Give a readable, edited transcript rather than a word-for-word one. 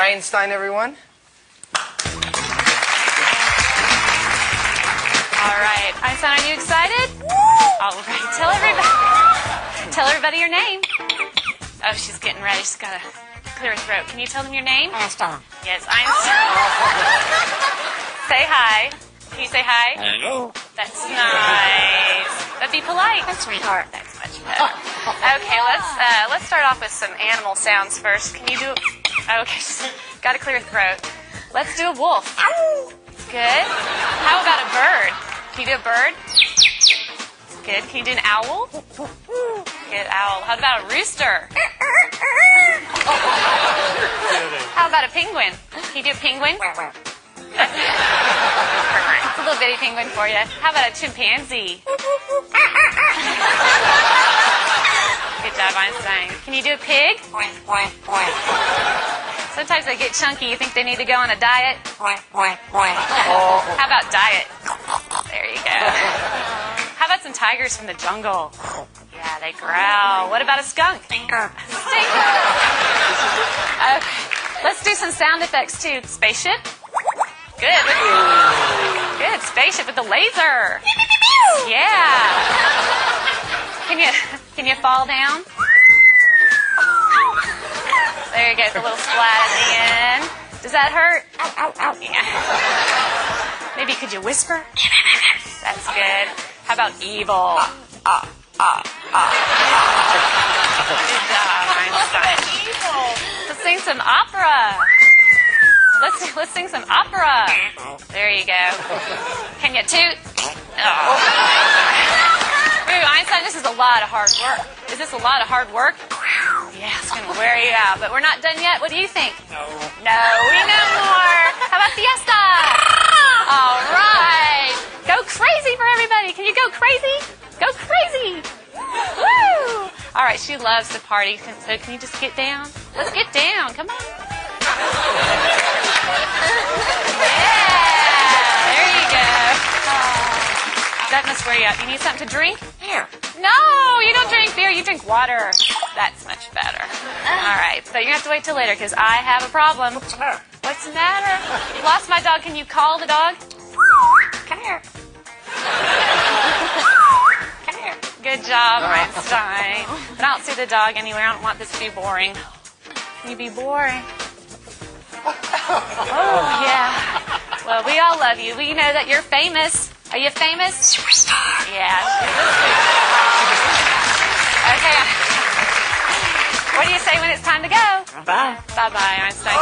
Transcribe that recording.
Einstein, everyone. All right, Einstein, are you excited? All right, tell everybody your name. Oh, she's getting ready. She's got to clear her throat. Can you tell them your name? Einstein. Yes, Einstein. Say hi. Can you say hi? Hello. That's nice. But be polite. That's sweetheart. That's much better. Okay, let's start off with some animal sounds first. Can you do? Okay, got to clear your throat. Let's do a wolf. Good. How about a bird? Can you do a bird? Good. Can you do an owl? Good, owl. How about a rooster? How about a penguin? Can you do a penguin? It's a little bitty penguin for you. How about a chimpanzee? Good job, Einstein. Can you do a pig? Sometimes they get chunky. You think they need to go on a diet? How about diet? There you go. How about some tigers from the jungle? Yeah, they growl. What about a skunk? Stinker. Stinker. Okay. Let's do some sound effects too. Spaceship. Good. Good. Spaceship with the laser. Yeah. Can you fall down? There you go. It's a little splat at the end. Does that hurt? Yeah. Maybe could you whisper? That's good. How about evil? Good job, Einstein. Let's sing some opera. Let's sing some opera. There you go. Can you toot? Oh. Ooh, Einstein, this is a lot of hard work. Is this a lot of hard work? Yeah, it's going to wear you out. But we're not done yet. What do you think? No, we know more. How about fiesta? All right. Go crazy for everybody. Can you go crazy? Go crazy. Woo! All right, she loves to party. So can you just get down? Let's get down. Come on. Yeah. There you go. That must wear you out. You need something to drink? Here. No, you don't drink beer. You drink water. That's much better. All right, so you're going to have to wait till later because I have a problem. What's the matter? What's the matter? Lost my dog. Can you call the dog? Come here. Come here. Good job, Einstein. But I don't see the dog anywhere. I don't want this to be boring. Can you be boring? Oh, yeah. Well, we all love you. We know that you're famous. Are you famous? Superstar. Yeah. Okay. What do you say when it's time to go? Bye. Bye-bye, Einstein.